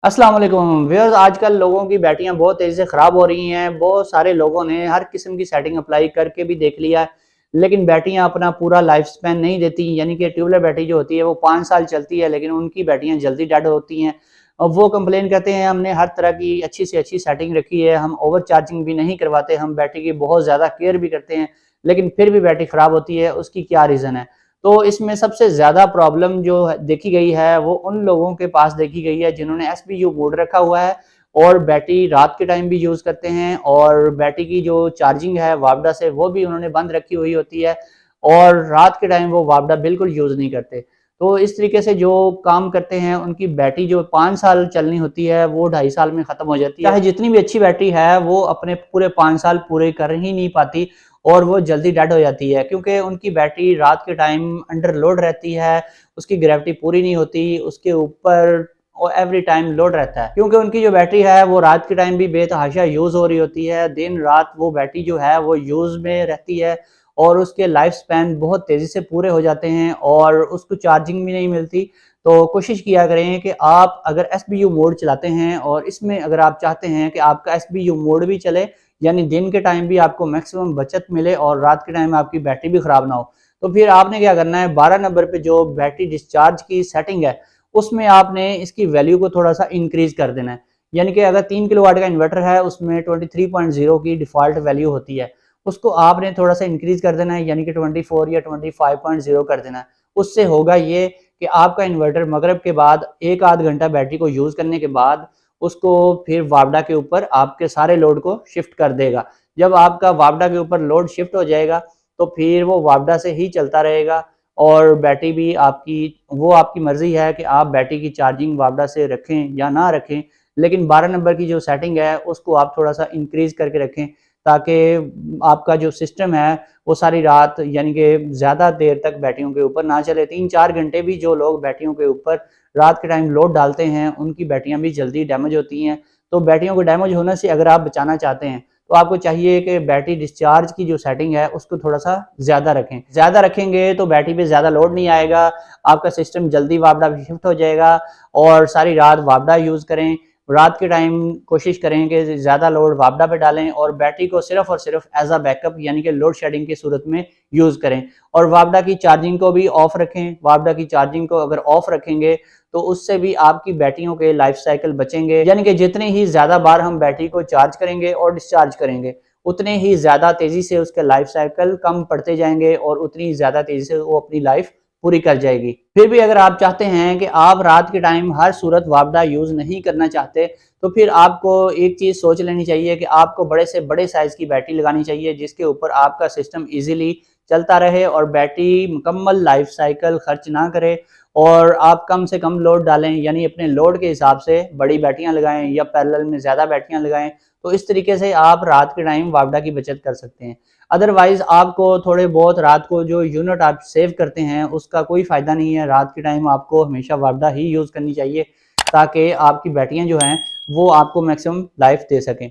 अस्सलाम वालेकुम व्यूअर्स। आजकल लोगों की बैटरियां बहुत तेज़ी से ख़राब हो रही हैं। बहुत सारे लोगों ने हर किस्म की सेटिंग अप्लाई करके भी देख लिया है, लेकिन बैटरियां अपना पूरा लाइफ स्पैन नहीं देती। यानी कि ट्यूबलेस बैटरी जो होती है वो 5 साल चलती है, लेकिन उनकी बैटरियां जल्दी डेड होती हैं। अब वो कंप्लेन करते हैं हमने हर तरह की अच्छी से अच्छी सेटिंग रखी है, हम ओवर चार्जिंग भी नहीं करवाते, हम बैटरी की बहुत ज़्यादा केयर भी करते हैं, लेकिन फिर भी बैटरी ख़राब होती है। उसकी क्या रीज़न है? तो इसमें सबसे ज़्यादा प्रॉब्लम जो देखी गई है वो उन लोगों के पास देखी गई है जिन्होंने एसपीयू मोड रखा हुआ है और बैटरी रात के टाइम भी यूज़ करते हैं, और बैटरी की जो चार्जिंग है वापडा से वो भी उन्होंने बंद रखी हुई होती है, और रात के टाइम वो वापडा बिल्कुल यूज़ नहीं करते। तो इस तरीके से जो काम करते हैं उनकी बैटरी जो 5 साल चलनी होती है वो 2.5 साल में ख़त्म हो जाती है। चाहे जितनी भी अच्छी बैटरी है वो अपने पूरे 5 साल पूरे कर ही नहीं पाती, और वो जल्दी डेड हो जाती है क्योंकि उनकी बैटरी रात के टाइम अंडर लोड रहती है, उसकी ग्रेविटी पूरी नहीं होती, उसके ऊपर एवरी टाइम लोड रहता है क्योंकि उनकी जो बैटरी है वो रात के टाइम भी बेतहाशा यूज़ हो रही होती है। दिन रात वो बैटरी जो है वो यूज़ में रहती है और उसके लाइफ स्पैन बहुत तेज़ी से पूरे हो जाते हैं और उसको चार्जिंग भी नहीं मिलती। तो कोशिश किया करें कि आप अगर एसबीयू मोड चलाते हैं और इसमें अगर आप चाहते हैं कि आपका एसबीयू मोड भी चले, यानी दिन के टाइम भी आपको मैक्सिमम बचत मिले और रात के टाइम आपकी बैटरी भी ख़राब ना हो, तो फिर आपने क्या करना है, 12 नंबर पे जो बैटरी डिस्चार्ज की सेटिंग है, उसमें आपने इसकी वैल्यू को थोड़ा-सा इंक्रीज़ कर देना है। यानी कि अगर 3 किलोवाट का इन्वर्टर है, उसमें 23.0 की डिफ़ॉल्ट वैल्यू होती है, उसको आपने थोड़ा-सा इंक्रीज़ कर देना है, यानी कि 24 या 25.0 कर देना है। उससे होगा ये कि आपका इन्वर्टर मगरिब के बाद 1 आध घंटा बैटरी को यूज़ करने के बाद उसको फिर वापडा के ऊपर आपके सारे लोड को शिफ्ट कर देगा। जब आपका वापडा के ऊपर लोड शिफ्ट हो जाएगा, तो फिर वो वापडा से ही चलता रहेगा, और बैटरी भी आपकी वो आपकी मर्ज़ी है कि आप बैटरी की चार्जिंग वापडा से रखें या ना रखें। लेकिन 12 नंबर की जो सेटिंग है उसको आप थोड़ा-सा इंक्रीज़ करके रखें, ताकि आपका जो सिस्टम है वो सारी रात यानी कि ज़्यादा देर तक बैटरियों के ऊपर ना चले। 3-4 घंटे भी जो लोग बैटरियों के ऊपर रात के टाइम लोड डालते हैं, उनकी बैटरियाँ भी जल्दी डैमेज होती हैं। तो बैटरियों को डैमेज होने से अगर आप बचाना चाहते हैं, तो आपको चाहिए कि बैटरी डिस्चार्ज की जो सेटिंग है, उसको थोड़ा-सा ज़्यादा रखें। ज़्यादा रखेंगे तो बैटरी पे ज़्यादा लोड नहीं आएगा, आपका सिस्टम जल्दी वापडा पे शिफ्ट हो जाएगा और सारी रात वापडा यूज़ करें। रात के टाइम कोशिश करें कि ज़्यादा लोड वापडा पे डालें और बैटरी को सिर्फ़ और सिर्फ़ एज़ अ बैकअप यानी कि लोड शेडिंग की सूरत में यूज़ करें, और वापडा की चार्जिंग को भी ऑफ रखें। वापडा की चार्जिंग को अगर ऑफ रखेंगे तो उससे भी आपकी बैटरियों के लाइफ साइकिल बचेंगे। यानी कि जितनी ही ज़्यादा बार हम बैटरी को चार्ज करेंगे और डिस्चार्ज करेंगे, उतने ही ज़्यादा तेज़ी से उसके लाइफ साइकिल कम पड़ते जाएँगे और उतनी ही ज़्यादा तेज़ी से वो अपनी लाइफ पूरी कर जाएगी। फिर भी अगर आप चाहते हैं कि आप रात के टाइम हर सूरत वापडा यूज़ नहीं करना चाहते, तो फिर आपको एक चीज़ सोच लेनी चाहिए कि आपको बड़े से बड़े साइज़ की बैटरी लगानी चाहिए, जिसके ऊपर आपका सिस्टम ईज़िली चलता रहे और बैटरी मुकम्मल लाइफ साइकिल खर्च ना करे, और आप कम से कम लोड डालें, यानी अपने लोड के हिसाब से बड़ी बैटरियाँ लगाएँ या पैरेलल में ज़्यादा बैटरियाँ लगाएँ। तो इस तरीके से आप रात के टाइम वापडा की बचत कर सकते हैं। अदरवाइज़ आपको थोड़े बहुत रात को जो यूनिट आप सेव करते हैं उसका कोई फ़ायदा नहीं है। रात के टाइम आपको हमेशा वापडा ही यूज़ करनी चाहिए, ताकि आपकी बैटरियाँ जो हैं वो आपको मैक्सिमम लाइफ दे सकें।